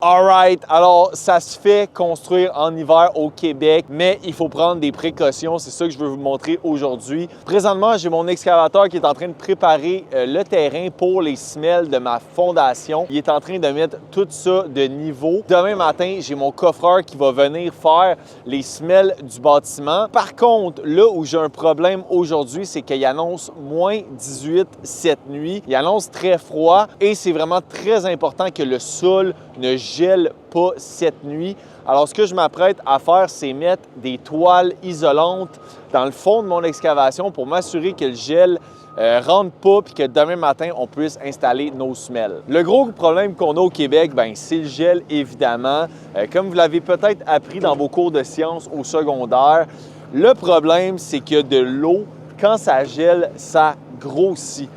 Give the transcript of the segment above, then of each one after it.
Alright, alors ça se fait construire en hiver au Québec, mais il faut prendre des précautions, c'est ça que je veux vous montrer aujourd'hui. Présentement, j'ai mon excavateur qui est en train de préparer le terrain pour les semelles de ma fondation. Il est en train de mettre tout ça de niveau. Demain matin, j'ai mon coffreur qui va venir faire les semelles du bâtiment. Par contre, là où j'ai un problème aujourd'hui, c'est qu'il annonce moins 18 cette nuit. Il annonce très froid et c'est vraiment très important que le sol ne gèle pas cette nuit. Alors, ce que je m'apprête à faire, c'est mettre des toiles isolantes dans le fond de mon excavation pour m'assurer que le gel rentre pas puis que demain matin, on puisse installer nos semelles. Le gros problème qu'on a au Québec, c'est le gel, évidemment. Comme vous l'avez peut-être appris dans vos cours de sciences au secondaire, le problème, c'est que de l'eau, quand ça gèle, ça grossit.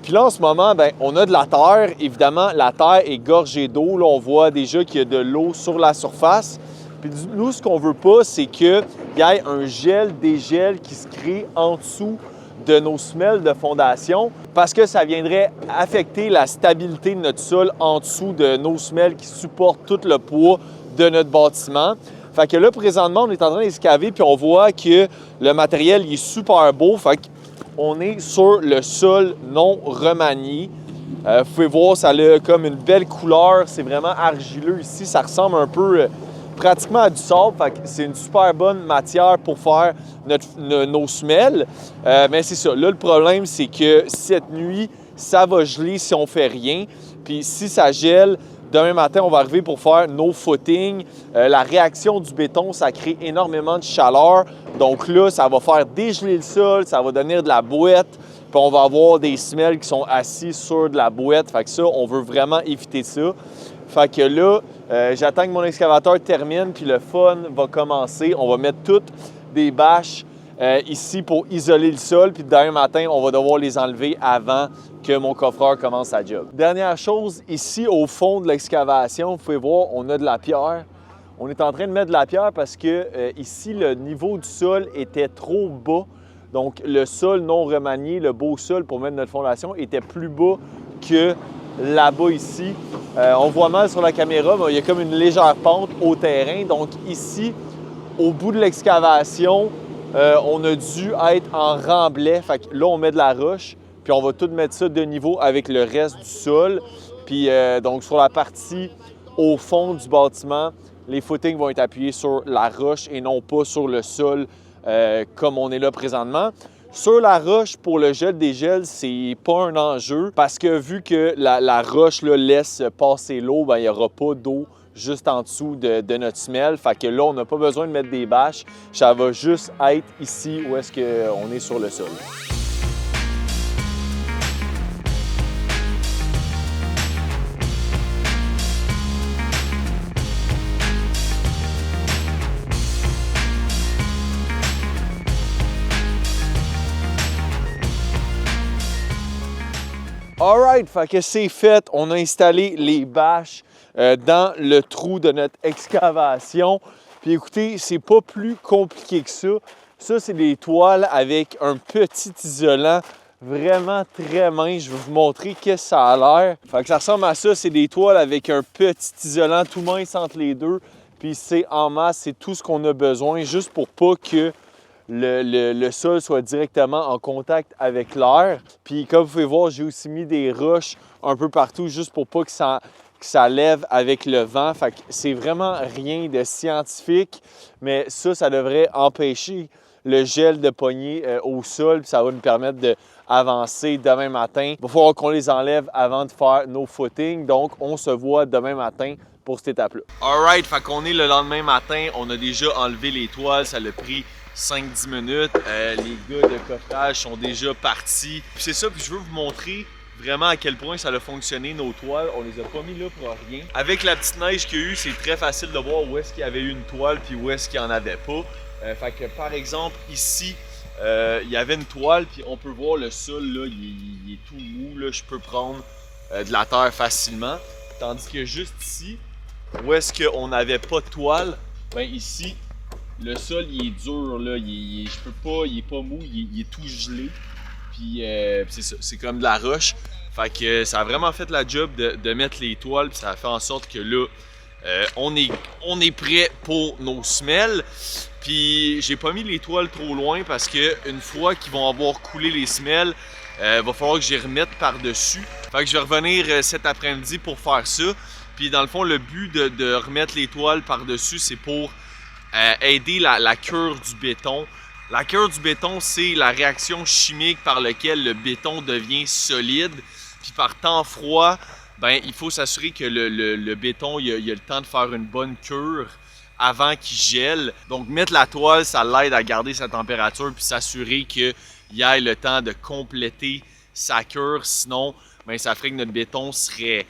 Puis là, en ce moment, on a de la terre. Évidemment, la terre est gorgée d'eau. Là, on voit déjà qu'il y a de l'eau sur la surface. Puis nous, ce qu'on veut pas, c'est qu'il y ait un gel, dégel qui se crée en dessous de nos semelles de fondation parce que ça viendrait affecter la stabilité de notre sol en dessous de nos semelles qui supportent tout le poids de notre bâtiment. Fait que là, présentement, on est en train d'excaver puis on voit que le matériel il est super beau. Fait que on est sur le sol non remanié. Vous pouvez voir, ça a comme une belle couleur. C'est vraiment argileux ici. Ça ressemble un peu pratiquement à du sable. C'est une super bonne matière pour faire nos semelles. Mais c'est ça. Là, le problème, c'est que cette nuit, ça va geler si on ne fait rien. Puis si ça gèle, demain matin, on va arriver pour faire nos footings. La réaction du béton, ça crée énormément de chaleur. Donc là, ça va faire dégeler le sol, ça va donner de la bouette. Puis on va avoir des semelles qui sont assis sur de la bouette. Fait que ça, on veut vraiment éviter ça. Fait que là, j'attends que mon excavateur termine, puis le fun va commencer. On va mettre toutes des bâches ici pour isoler le sol. Puis demain matin, on va devoir les enlever avant que mon coffreur commence sa job. Dernière chose, ici au fond de l'excavation, vous pouvez voir, on a de la pierre. On est en train de mettre de la pierre parce que ici, le niveau du sol était trop bas. Donc, le sol non remanié, le beau sol pour mettre notre fondation, était plus bas que là-bas ici. On voit mal sur la caméra, mais il y a comme une légère pente au terrain. Donc, ici, au bout de l'excavation, on a dû être en remblai. Fait que là, on met de la roche. Puis on va tout mettre ça de niveau avec le reste du sol. Puis donc sur la partie au fond du bâtiment, les footings vont être appuyés sur la roche et non pas sur le sol comme on est là présentement. Sur la roche, pour le gel dégel, c'est pas un enjeu parce que vu que la roche là, laisse passer l'eau, il n'y aura pas d'eau juste en dessous de notre semelle. Fait que là, on n'a pas besoin de mettre des bâches. Ça va juste être ici où est-ce qu'on est sur le sol. Alright, fait que c'est fait. On a installé les bâches dans le trou de notre excavation. Puis écoutez, c'est pas plus compliqué que ça. Ça, c'est des toiles avec un petit isolant vraiment très mince. Je vais vous montrer qu'est-ce que ça a l'air. Fait que ça ressemble à ça. C'est des toiles avec un petit isolant tout mince entre les deux. Puis c'est en masse, c'est tout ce qu'on a besoin, juste pour pas que le sol soit directement en contact avec l'air. Puis comme vous pouvez voir, j'ai aussi mis des roches un peu partout juste pour pas que ça lève avec le vent. Fait que c'est vraiment rien de scientifique, mais ça devrait empêcher le gel de pogner au sol. Puis ça va nous permettre d'avancer demain matin. Il va falloir qu'on les enlève avant de faire nos footings. Donc, on se voit demain matin pour cette étape-là. Alright, fait qu'on est le lendemain matin. On a déjà enlevé les toiles. Ça l'a pris 5-10 minutes. Les gars de coffrage sont déjà partis. Puis c'est ça, puis je veux vous montrer vraiment à quel point ça a fonctionné nos toiles. On les a pas mis là pour rien. Avec la petite neige qu'il y a eu, c'est très facile de voir où est-ce qu'il y avait eu une toile puis où est-ce qu'il n'y en avait pas. Fait que par exemple ici, il y avait une toile puis on peut voir le sol là, il est tout mou. Là. Je peux prendre de la terre facilement. Tandis que juste ici, où est-ce qu'on n'avait pas de toile, ici, le sol il est dur, là. Il est pas mou, il est tout gelé. Puis c'est ça, c'est comme de la roche. Fait que ça a vraiment fait la job de mettre les toiles, puis ça a fait en sorte que là, on est prêt pour nos semelles. Puis j'ai pas mis les toiles trop loin parce que une fois qu'ils vont avoir coulé les semelles, va falloir que j'y remette par-dessus. Fait que je vais revenir cet après-midi pour faire ça. Puis dans le fond, le but de remettre les toiles par-dessus, c'est pour aider la cure du béton. La cure du béton, c'est la réaction chimique par laquelle le béton devient solide. Puis par temps froid, ben, il faut s'assurer que le béton il a le temps de faire une bonne cure avant qu'il gèle. Donc mettre la toile, ça l'aide à garder sa température puis s'assurer qu'il ait le temps de compléter sa cure. Sinon, ben, ça ferait que notre béton serait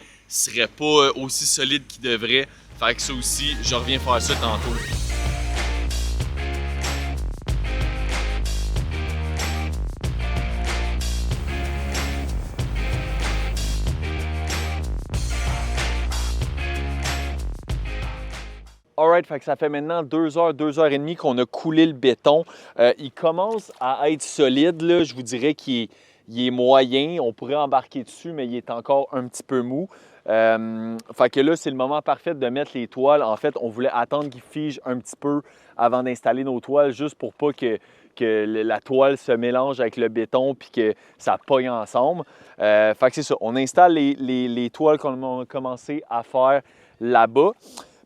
pas aussi solide qu'il devrait. Fait que ça aussi, je reviens faire ça tantôt. Alright, fait que ça fait maintenant 2 heures, 2 heures et demie qu'on a coulé le béton. Il commence à être solide, là. Je vous dirais qu'il est moyen. On pourrait embarquer dessus, mais il est encore un petit peu mou. Fait que là, c'est le moment parfait de mettre les toiles. En fait, on voulait attendre qu'il fige un petit peu avant d'installer nos toiles, juste pour pas que la toile se mélange avec le béton puis que ça pogne ensemble. Fait que c'est ça. On installe les toiles qu'on a commencé à faire là-bas.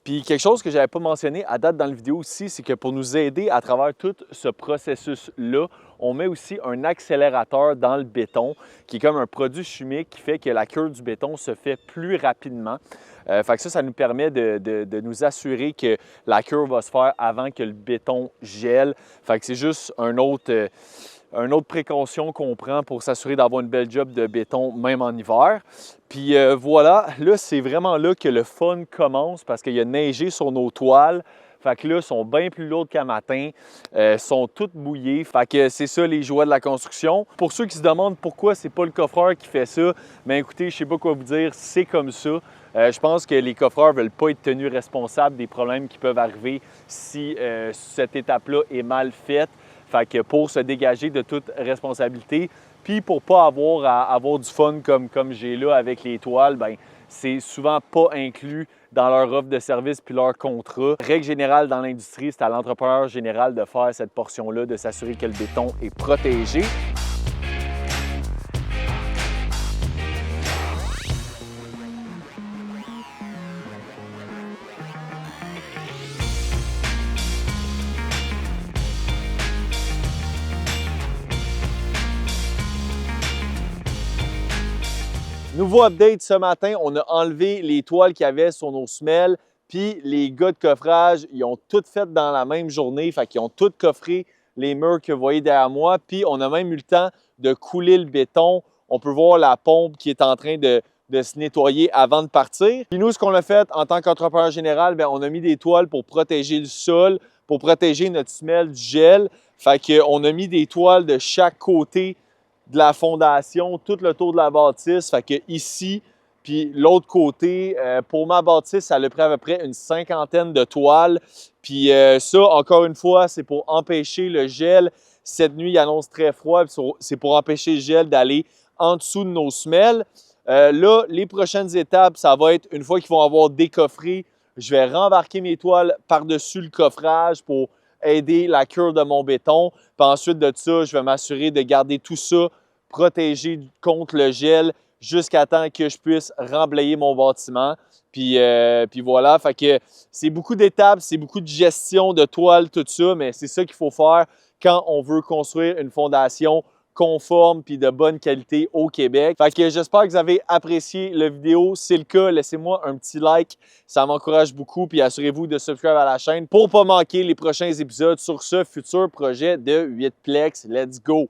Puis quelque chose que je n'avais pas mentionné à date dans la vidéo aussi, c'est que pour nous aider à travers tout ce processus-là, on met aussi un accélérateur dans le béton qui est comme un produit chimique qui fait que la cure du béton se fait plus rapidement. Fait que ça nous permet de nous assurer que la cure va se faire avant que le béton gèle. Fait que c'est juste une autre précaution qu'on prend pour s'assurer d'avoir une belle job de béton même en hiver. Puis voilà, là, c'est vraiment là que le fun commence parce qu'il y a neigé sur nos toiles. Fait que là, ils sont bien plus lourds qu'à matin, sont toutes mouillées. Fait que c'est ça les joies de la construction. Pour ceux qui se demandent pourquoi c'est pas le coffreur qui fait ça, bien écoutez, je sais pas quoi vous dire, c'est comme ça. Je pense que les coffreurs ne veulent pas être tenus responsables des problèmes qui peuvent arriver si cette étape-là est mal faite. Fait que pour se dégager de toute responsabilité, puis pour ne pas avoir du fun comme j'ai là avec les toiles, bien, c'est souvent pas inclus dans leur offre de service puis leur contrat. Règle générale dans l'industrie, c'est à l'entrepreneur général de faire cette portion-là, de s'assurer que le béton est protégé. Nouveau update ce matin, on a enlevé les toiles qu'il y avait sur nos semelles, puis les gars de coffrage, ils ont toutes fait dans la même journée, fait qu'ils ont toutes coffré les murs que vous voyez derrière moi, puis on a même eu le temps de couler le béton. On peut voir la pompe qui est en train de se nettoyer avant de partir. Puis nous, ce qu'on a fait en tant qu'entrepreneur général, bien, on a mis des toiles pour protéger le sol, pour protéger notre semelle du gel. Fait qu'on a mis des toiles de chaque côté de la fondation, tout le tour de la bâtisse. Fait que ici, puis l'autre côté, pour ma bâtisse, ça a pris à peu près une 50aine de toiles. Puis ça, encore une fois, c'est pour empêcher le gel. Cette nuit, il annonce très froid. C'est pour empêcher le gel d'aller en dessous de nos semelles. Là, les prochaines étapes, ça va être une fois qu'ils vont avoir décoffré, je vais rembarquer mes toiles par-dessus le coffrage pour aider la cure de mon béton. Puis ensuite de ça, je vais m'assurer de garder tout ça protégé contre le gel jusqu'à temps que je puisse remblayer mon bâtiment. Puis voilà, fait que c'est beaucoup d'étapes, c'est beaucoup de gestion de toiles, tout ça, mais c'est ça qu'il faut faire quand on veut construire une fondation conforme puis de bonne qualité au Québec. Fait que j'espère que vous avez apprécié la vidéo. Si c'est le cas, laissez-moi un petit like. Ça m'encourage beaucoup. Puis assurez-vous de subscribe à la chaîne pour ne pas manquer les prochains épisodes sur ce futur projet de 8plex. Let's go!